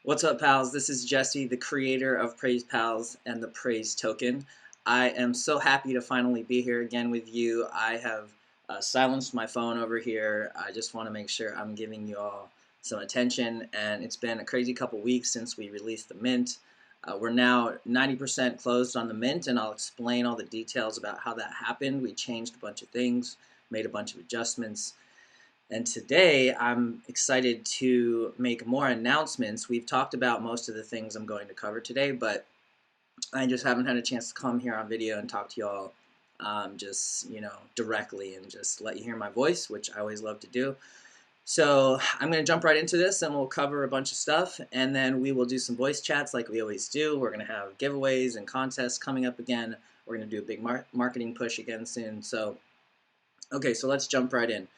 What's up, pals? This is Jesse, the creator of Praise Pals and the Praise Token. I am so happy to finally be here again with you. I have silenced my phone over here. I just want to make sure I'm giving you all some attention, and it's been a crazy couple weeks since we released the mint. We're now 90% closed on the mint, and I'll explain all the details about how that happened. We changed a bunch of things, made a bunch of adjustments. And today I'm excited to make more announcements. We've talked about most of the things I'm going to cover today, but I just haven't had a chance to come here on video and talk to y'all just, directly and just let you hear my voice, which I always love to do. So I'm going to jump right into this and we'll cover a bunch of stuff, and then we will do some voice chats like we always do. We're going to have giveaways and contests coming up again. We're going to do a big marketing push again soon. So, okay, so let's jump right in.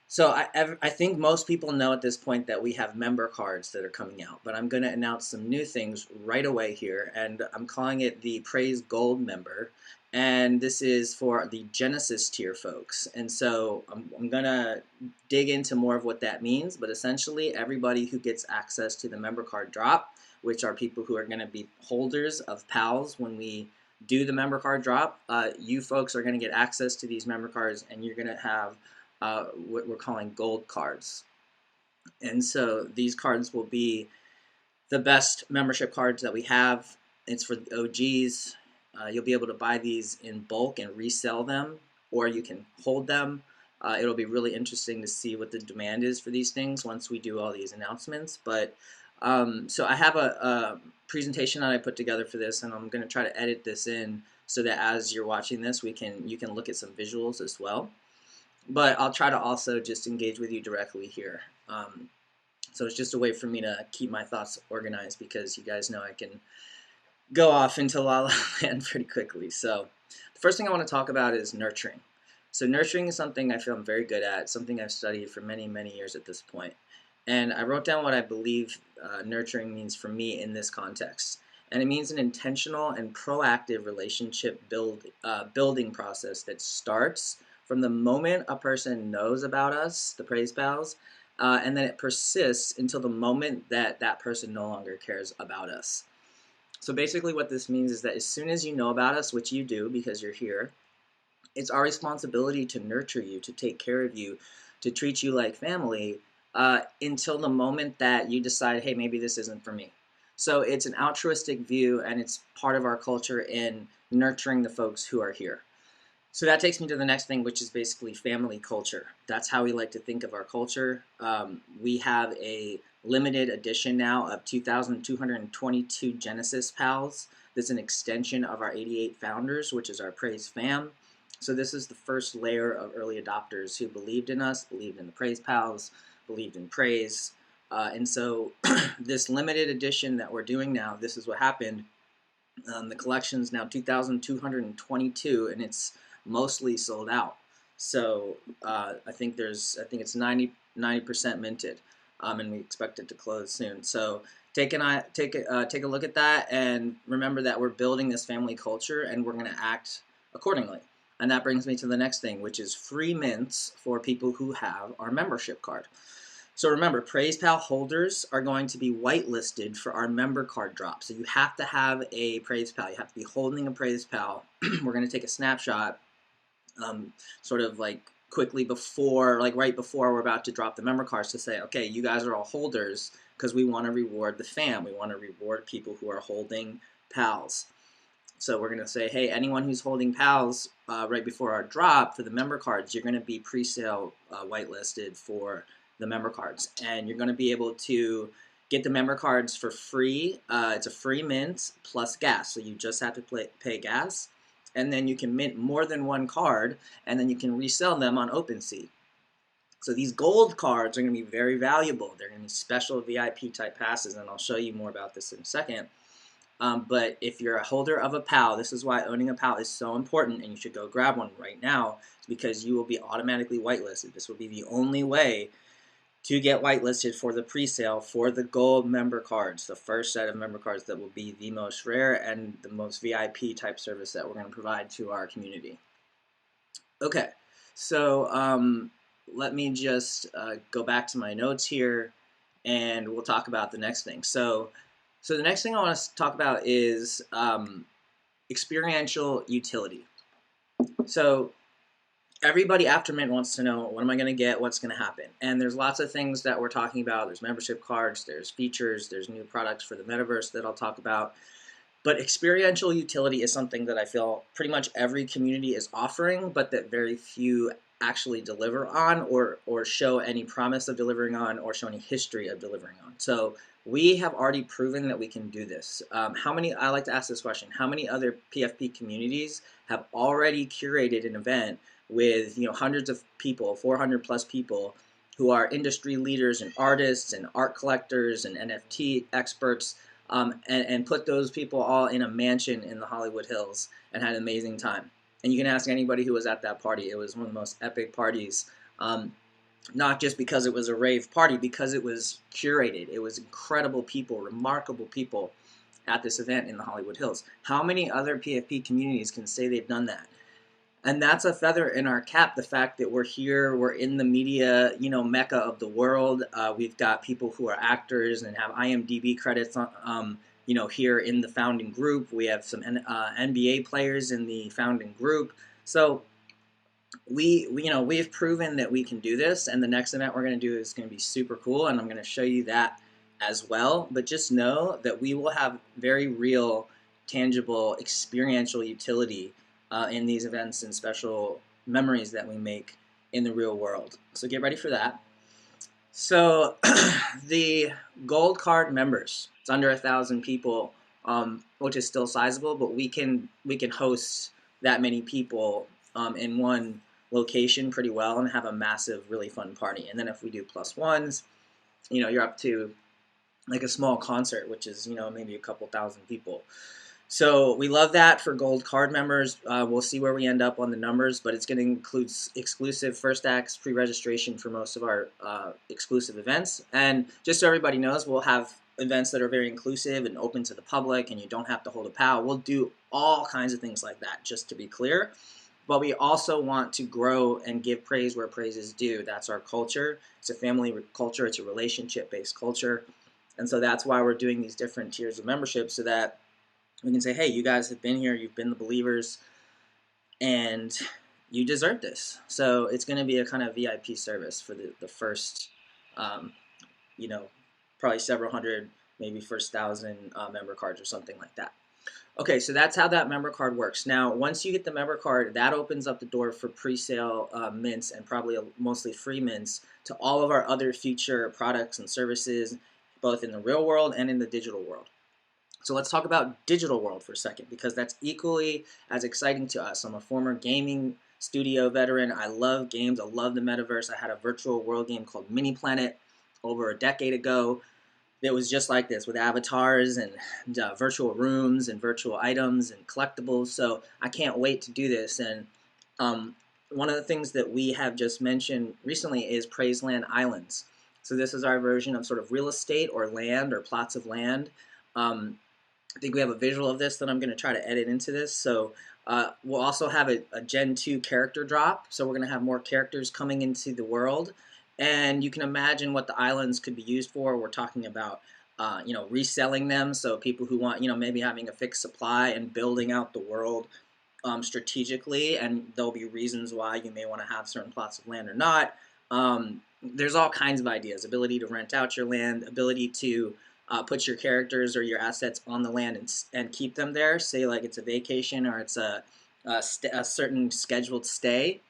So I think most people know at this point that we have member cards that are coming out, but I'm going to announce some new things right away here, and I'm calling it the Praise Gold member, and this is for the Genesis tier folks. And so I'm going to dig into more of what that means, but essentially everybody who gets access to the member card drop, which are people who are going to be holders of PALs when we do the member card drop, you folks are going to get access to these member cards, and you're going to have what we're calling gold cards. And so these cards will be the best membership cards that we have. It's for the OGs. You'll be able to buy these in bulk and resell them, or you can hold them. It'll be really interesting to see what the demand is for these things once we do all these announcements. But so I have a presentation that I put together for this, and I'm going to try to edit this in so that as you're watching this, you can look at some visuals as well. But I'll try to also just engage with you directly here. So it's just a way for me to keep my thoughts organized, because you guys know I can go off into la la land pretty quickly. So the first thing I want to talk about is nurturing. So nurturing is something I feel I'm very good at, something I've studied for many, many years at this point. And I wrote down what I believe nurturing means for me in this context. And it means an intentional and proactive relationship building process that starts from the moment a person knows about us, the Praise Pals, and then it persists until the moment that that person no longer cares about us. So basically what this means is that as soon as you know about us, which you do because you're here, it's our responsibility to nurture you, to take care of you, to treat you like family, until the moment that you decide, hey, maybe this isn't for me. So it's an altruistic view, and it's part of our culture in nurturing the folks who are here. So that takes me to the next thing, which is basically family culture. That's how we like to think of our culture. We have a limited edition now of 2,222 Genesis Pals. This is an extension of our 88 founders, which is our Praise fam. So this is the first layer of early adopters who believed in us, believed in the Praise Pals, believed in Praise. And so this limited edition that we're doing now, this is what happened. The collection's now 2,222, and it's mostly sold out. So I think it's 90% minted, and we expect it to close soon. So take a look at that, and remember that we're building this family culture, and we're going to act accordingly. And that brings me to the next thing, which is free mints for people who have our membership card. So remember, Praise Pal holders are going to be whitelisted for our member card drop. So you have to have a Praise Pal. You have to be holding a Praise Pal. We're going to take a snapshot sort of like quickly before, like right before we're about to drop the member cards, to say, okay, you guys are all holders, because we want to reward the fam. We want to reward people who are holding pals. So we're going to say, hey, anyone who's holding pals right before our drop for the member cards, you're going to be pre-sale whitelisted for the member cards, and you're going to be able to get the member cards for free. It's a free mint plus gas, so you just have to pay gas, and then you can mint more than one card, and then you can resell them on OpenSea. So these gold cards are going to be very valuable. They're going to be special VIP type passes, and I'll show you more about this in a second. But if you're a holder of a PAL, this is why owning a PAL is so important, and you should go grab one right now, because you will be automatically whitelisted. This will be the only way to get whitelisted for the pre-sale for the gold member cards, the first set of member cards that will be the most rare and the most VIP type service that we're going to provide to our community. Okay, so let me just go back to my notes here. and we'll talk about the next thing. So the next thing I want to talk about is experiential utility. So everybody after Mint wants to know, what am I going to get? What's going to happen? And there's lots of things that we're talking about. There's membership cards, there's features, there's new products for the metaverse that I'll talk about. But experiential utility is something that I feel pretty much every community is offering, but that very few actually deliver on or show any promise of delivering on or show any history of delivering on. So we have already proven that we can do this. I like to ask this question, how many other PFP communities have already curated an event with hundreds of people, 400 plus people, who are industry leaders and artists and art collectors and NFT experts, and put those people all in a mansion in the Hollywood Hills and had an amazing time. And you can ask anybody who was at that party. It was one of the most epic parties, not just because it was a rave party, because it was curated. It was incredible people, remarkable people at this event in the Hollywood Hills. How many other PFP communities can say they've done that? And that's a feather in our cap, the fact that we're here, we're in the media, mecca of the world. We've got people who are actors and have IMDb credits on, here in the founding group. We have some NBA players in the founding group. So we've proven that we can do this, and the next event we're going to do is going to be super cool, and I'm going to show you that as well. But just know that we will have very real, tangible, experiential utility in these events and special memories that we make in the real world. So get ready for that. So the gold card members, it's under 1,000 people, which is still sizable, but we can host that many people in one location pretty well and have a massive, really fun party. And then if we do plus ones, you're up to like a small concert, which is maybe a couple thousand people. So we love that for gold card members. We'll see where we end up on the numbers, but it's going to include exclusive first acts pre-registration for most of our exclusive events. And just so everybody knows, we'll have events that are very inclusive and open to the public, and you don't have to hold a POW. We'll do all kinds of things like that, just to be clear. But we also want to grow and give praise where praise is due. That's our culture. It's a family culture. It's a relationship-based culture. And so that's why we're doing these different tiers of membership, so that we can say, hey, you guys have been here, you've been the believers, and you deserve this. So it's going to be a kind of VIP service for the first, probably several hundred, maybe first 1,000 member cards or something like that. Okay, so that's how that member card works. Now, once you get the member card, that opens up the door for pre-sale mints and probably mostly free mints to all of our other future products and services, both in the real world and in the digital world. So let's talk about digital world for a second, because that's equally as exciting to us. I'm a former gaming studio veteran. I love games. I love the metaverse. I had a virtual world game called Mini Planet over a decade ago. It was just like this, with avatars and virtual rooms and virtual items and collectibles. So I can't wait to do this. And one of the things that we have just mentioned recently is Praiseland Islands. So this is our version of sort of real estate or land or plots of land. I think we have a visual of this that I'm going to try to edit into this. So we'll also have a Gen 2 character drop. So we're going to have more characters coming into the world. And you can imagine what the islands could be used for. We're talking about, reselling them. So people who want, maybe having a fixed supply and building out the world strategically. And there'll be reasons why you may want to have certain plots of land or not. There's all kinds of ideas. Ability to rent out your land, ability to put your characters or your assets on the land and keep them there. Say like it's a vacation or it's a certain scheduled stay.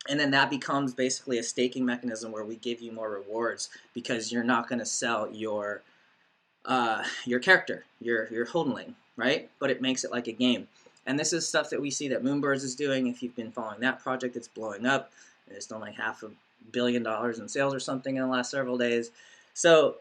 And then that becomes basically a staking mechanism where we give you more rewards because you're not going to sell your character, your holdling, right? But it makes it like a game. And this is stuff that we see that Moonbirds is doing. If you've been following that project, it's blowing up. It's done like $500 million in sales or something in the last several days. So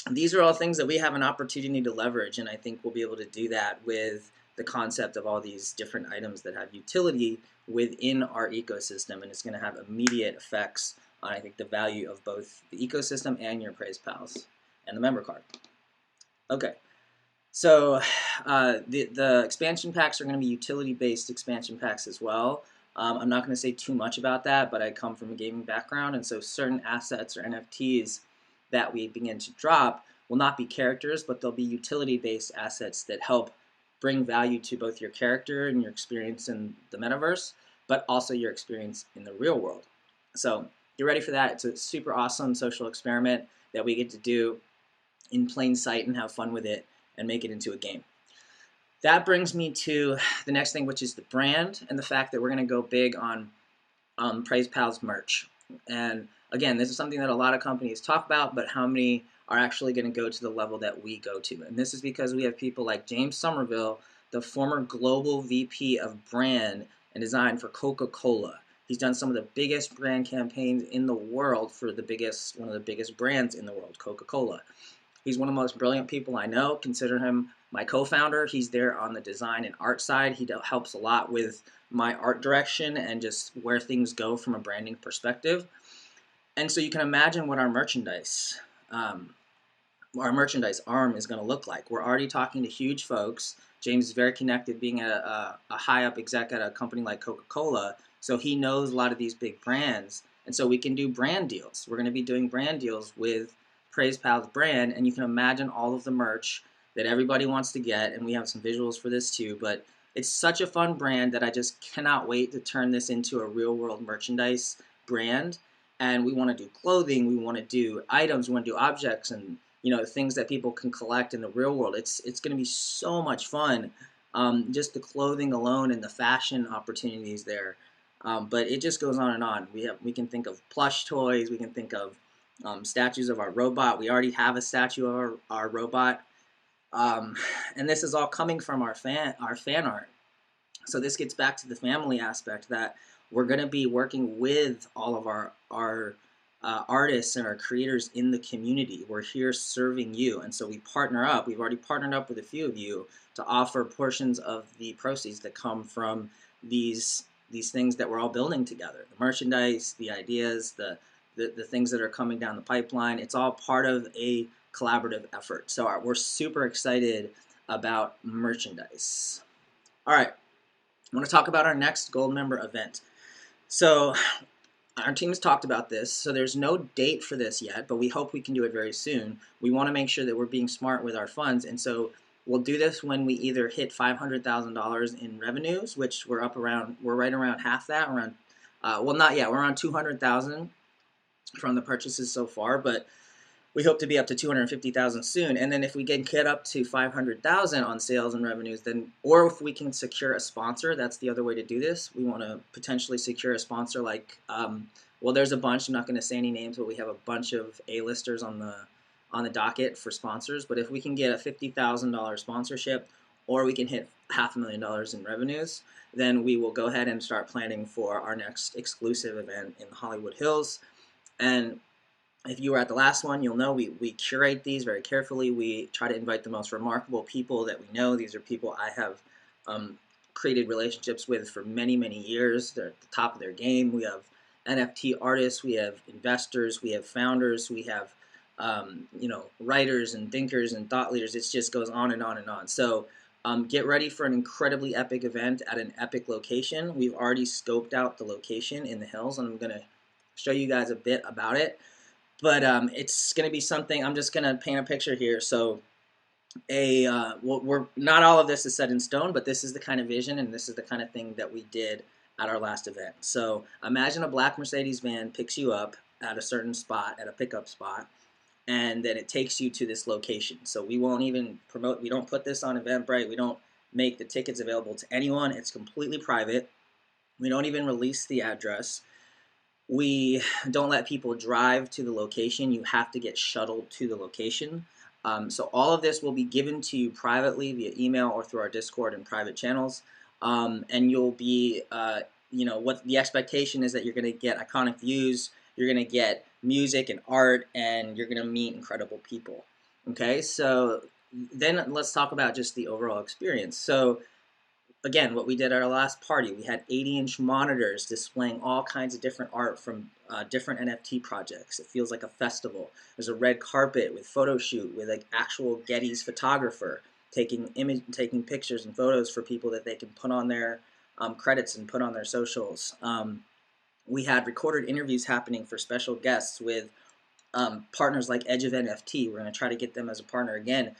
these are all things that we have an opportunity to leverage, and I think we'll be able to do that with the concept of all these different items that have utility within our ecosystem, and it's going to have immediate effects on, I think, the value of both the ecosystem and your Praise Pals and the member card. Okay, so the expansion packs are going to be utility-based expansion packs as well. I'm not going to say too much about that, but I come from a gaming background, and so certain assets or NFTs that we begin to drop will not be characters, but they'll be utility-based assets that help bring value to both your character and your experience in the metaverse, but also your experience in the real world. So get ready for that. It's a super awesome social experiment that we get to do in plain sight and have fun with it and make it into a game. That brings me to the next thing, which is the brand and the fact that we're going to go big on Praise Pals merch. And again, this is something that a lot of companies talk about, but how many are actually going to go to the level that we go to? And this is because we have people like James Somerville, the former global VP of brand and design for Coca-Cola. He's done some of the biggest brand campaigns in the world for one of the biggest brands in the world, Coca-Cola. He's one of the most brilliant people I know. Consider him my co-founder. He's there on the design and art side. He helps a lot with my art direction and just where things go from a branding perspective. And so you can imagine what our merchandise arm is going to look like. We're already talking to huge folks. James is very connected, being a high up exec at a company like Coca-Cola. So he knows a lot of these big brands. And so we can do brand deals. We're going to be doing brand deals with Praise Pals brand, and you can imagine all of the merch that everybody wants to get, and we have some visuals for this too, but it's such a fun brand that I just cannot wait to turn this into a real world merchandise brand. And we want to do clothing, we want to do items, we want to do objects, and things that people can collect in the real world. It's going to be so much fun, just the clothing alone and the fashion opportunities there. But it just goes on and on. We can think of plush toys, we can think of statues of our robot. We already have a statue of our robot, and this is all coming from our fan art. So this gets back to the family aspect, that we're going to be working with all of our artists and our creators in the community. We're here serving you, and so we partner up. We've already partnered up with a few of you to offer portions of the proceeds that come from these things that we're all building together. The merchandise, the ideas, the things that are coming down the pipeline. It's all part of a collaborative effort. So we're super excited about merchandise. All right, I want to talk about our next Gold member event. So our team has talked about this, so there's no date for this yet, but we hope we can do it very soon. We want to make sure that we're being smart with our funds, and so we'll do this when we either hit $500,000 in revenues, which we're right around half that, well, not yet, we're around 200,000 from the purchases so far, but we hope to be up to 250,000 soon. And then if we can get up to 500,000 on sales and revenues, then, or if we can secure a sponsor, that's the other way to do this. We want to potentially secure a sponsor like, well, there's a bunch. I'm not going to say any names, but we have a bunch of A-listers on the docket for sponsors. But if we can get a $50,000 sponsorship, or we can hit $500,000 in revenues, then we will go ahead and start planning for our next exclusive event in the Hollywood Hills. And if you were at the last one, you'll know we curate these very carefully. We try to invite the most remarkable people that we know. These are people I have created relationships with for many, many years. They're at the top of their game. We have NFT artists, we have investors, we have founders, we have writers and thinkers and thought leaders. It just goes on and on and on. So get ready for an incredibly epic event at an epic location. We've already scoped out the location in the hills, and I'm going to show you guys a bit about it. But it's going to be something. I'm just going to paint a picture here. So we're not all of this is set in stone, but this is the kind of vision, and this is the kind of thing that we did at our last event. So imagine a black Mercedes van picks you up at a certain spot, at a pickup spot, and then it takes you to this location. So we won't even promote. We don't put this on Eventbrite. We don't make the tickets available to anyone. It's completely private. We don't even release the address. We don't let people drive to the location. You have to get shuttled to the location. So all of this will be given to you privately via email or through our Discord and private channels. And you'll be, what the expectation is that you're going to get iconic views, you're going to get music and art, and you're going to meet incredible people. Okay, so then let's talk about just the overall experience. So again, what we did at our last party, we had 80-inch monitors displaying all kinds of different art from different NFT projects. It feels like a festival. There's a red carpet with photo shoot with like actual Getty's photographer taking pictures and photos for people that they can put on their credits and put on their socials. We had recorded interviews happening for special guests with partners like Edge of NFT. We're going to try to get them as a partner again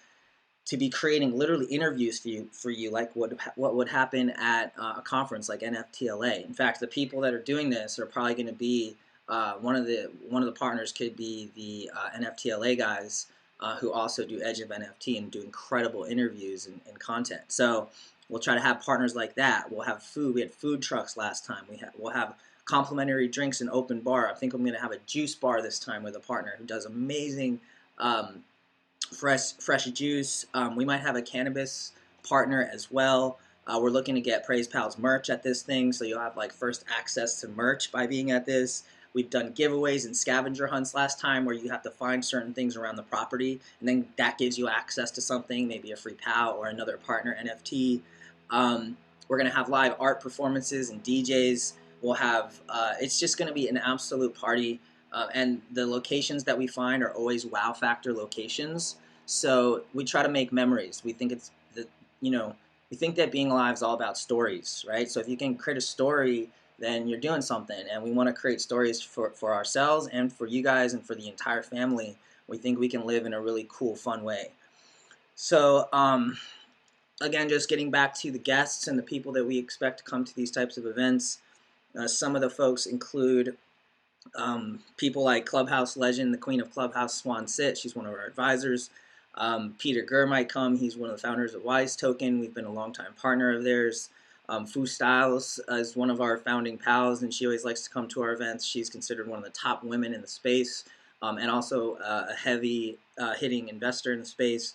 to be creating literally interviews for you like what would happen at a conference like NFTLA. In fact, the people that are doing this are probably going to be one of the partners could be the NFTLA guys who also do Edge of NFT and do incredible interviews and content. So we'll try to have partners like that. We'll have food. We had food trucks last time. We'll have complimentary drinks and open bar. I think I'm going to have a juice bar this time with a partner who does amazing fresh juice. We might have a cannabis partner as well. We're looking to get Praise Pals merch at this thing, so you'll have like first access to merch by being at this. We've done giveaways and scavenger hunts last time where you have to find certain things around the property, and then that gives you access to something, maybe a free pal or another partner NFT. We're going to have live art performances and DJs. We'll have, it's just going to be an absolute party. And the locations that we find are always wow factor locations. So we try to make memories. We think we think that being alive is all about stories, right? So if you can create a story, then you're doing something. And we want to create stories for ourselves and for you guys and for the entire family. We think we can live in a really cool, fun way. So again, just getting back to the guests and the people that we expect to come to these types of events. Some of the folks include people like Clubhouse legend, the queen of Clubhouse, Swan Sit. She's one of our advisors. Peter Gurr might come. He's one of the founders of Wise Token. We've been a longtime partner of theirs. Fu Styles is one of our founding pals, and she always likes to come to our events. She's considered one of the top women in the space, and also a heavy hitting investor in the space.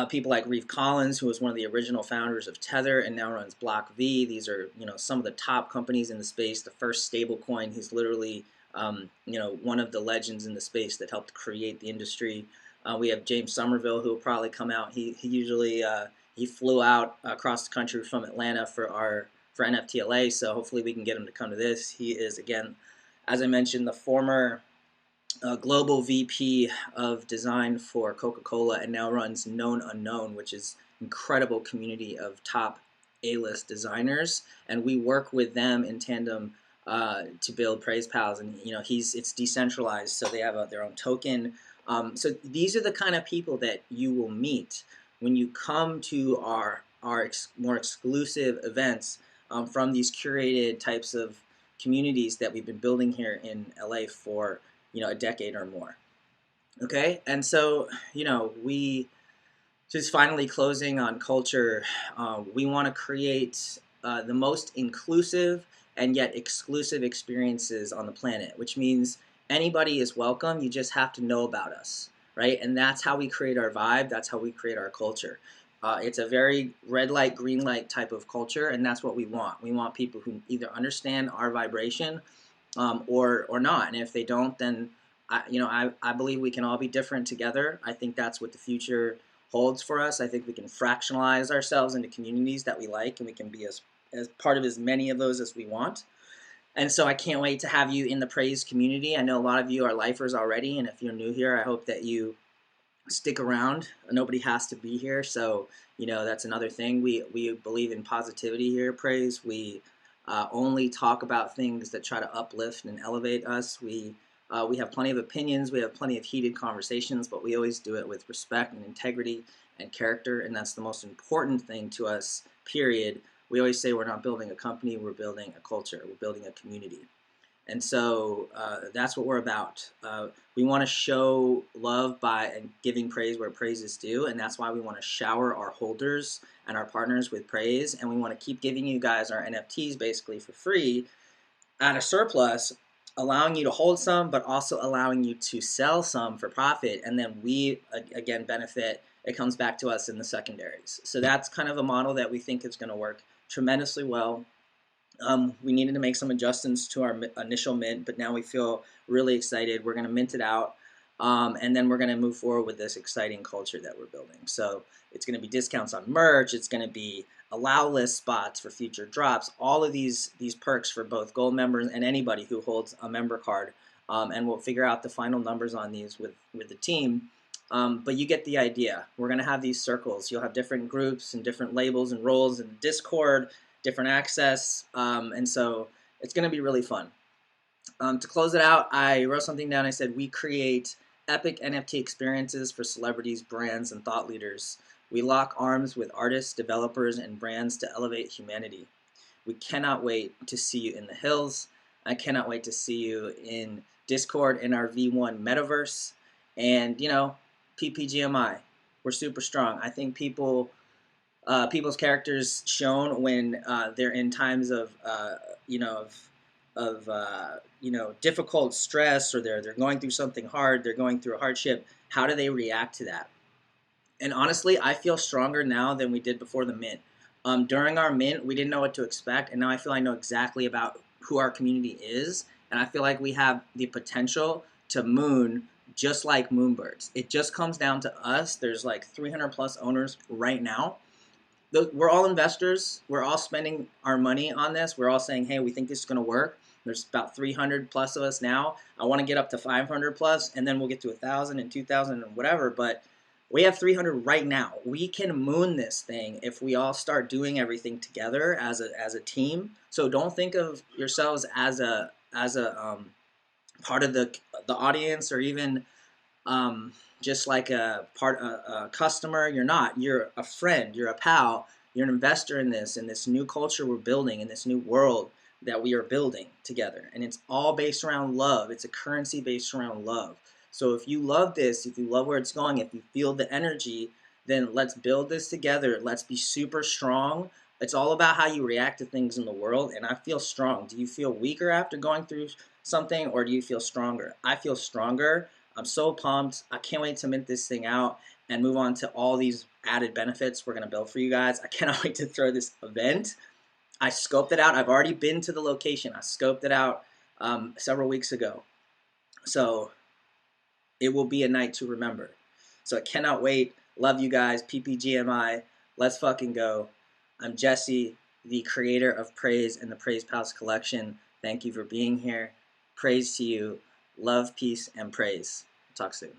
People like Reeve Collins, who was one of the original founders of Tether and now runs Block V. These are, some of the top companies in the space. The first stablecoin. He's literally, one of the legends in the space that helped create the industry. We have James Somerville, who will probably come out. He usually he flew out across the country from Atlanta for NFTLA. So hopefully we can get him to come to this. He is, again, as I mentioned, the former global VP of design for Coca-Cola and now runs Known Unknown, which is an incredible community of top A-list designers, and we work with them in tandem to build Praise Pals. And it's decentralized, so they have their own token. So these are the kind of people that you will meet when you come to our more exclusive events from these curated types of communities that we've been building here in LA for a decade or more. Okay, and so we just finally closing on culture. We want to create the most inclusive and yet exclusive experiences on the planet, which means anybody is welcome. You just have to know about us, right? And that's how we create our vibe. That's how we create our culture. It's a very red light, green light type of culture, and that's what we want. We want people who either understand our vibration or not. And if they don't, then I believe we can all be different together. I think that's what the future holds for us. I think we can fractionalize ourselves into communities that we like, and we can be as part of as many of those as we want. And so I can't wait to have you in the Praise community. I know a lot of you are lifers already, and if you're new here, I hope that you stick around. Nobody has to be here, so that's another thing. We believe in positivity here at Praise. We only talk about things that try to uplift and elevate us. We have plenty of opinions. We have plenty of heated conversations, but we always do it with respect and integrity and character, and that's the most important thing to us, period. We always say we're not building a company, we're building a culture, we're building a community. And so that's what we're about. We want to show love by giving praise where praise is due, and that's why we want to shower our holders and our partners with praise, and we want to keep giving you guys our NFTs basically for free at a surplus, allowing you to hold some, but also allowing you to sell some for profit, and then we, again, benefit. It comes back to us in the secondaries. So that's kind of a model that we think is going to work tremendously well. We needed to make some adjustments to our initial mint, but now we feel really excited. We're going to mint it out, and then we're going to move forward with this exciting culture that we're building. So it's going to be discounts on merch. It's going to be allow list spots for future drops. All of these perks for both gold members and anybody who holds a member card. And we'll figure out the final numbers on these with the team. But you get the idea. We're going to have these circles. You'll have different groups and different labels and roles in Discord, different access, and so it's going to be really fun. To close it out, I wrote something down. I said, we create epic NFT experiences for celebrities, brands, and thought leaders. We lock arms with artists, developers, and brands to elevate humanity. We cannot wait to see you in the hills. I cannot wait to see you in Discord in our V1 metaverse. And, PPGMI, we're super strong. I think people's characters shown when they're in times of difficult stress, or they're going through something hard, they're going through a hardship. How do they react to that? And honestly, I feel stronger now than we did before the mint. During our mint, we didn't know what to expect, and now I feel I know exactly about who our community is, and I feel like we have the potential to moon just like moonbirds. It just comes down to us. There's like 300 plus owners right now. We're all investors. We're all spending our money on this. We're all saying, hey, we think this is going to work. There's about 300 plus of us now. I want to get up to 500 plus, and then we'll get to 1,000 and 2,000 and whatever. But we have 300 right now. We can moon this thing if we all start doing everything together as a team. So don't think of yourselves as a part of the audience, or even just like a customer. You're not. You're a friend. You're a pal. You're an investor in this new culture we're building, in this new world that we are building together. And it's all based around love. It's a currency based around love. So if you love this, if you love where it's going, if you feel the energy, then let's build this together. Let's be super strong. It's all about how you react to things in the world. And I feel strong. Do you feel weaker after going through something, or do you feel stronger? I feel stronger. I'm so pumped. I can't wait to mint this thing out and move on to all these added benefits we're going to build for you guys. I cannot wait to throw this event. I scoped it out. I've already been to the location. I scoped it out several weeks ago. So it will be a night to remember. So I cannot wait. Love you guys. PPGMI. Let's fucking go. I'm Jesse, the creator of Praise and the Praise Pals collection. Thank you for being here. Praise to you. Love, peace, and praise. Talk soon.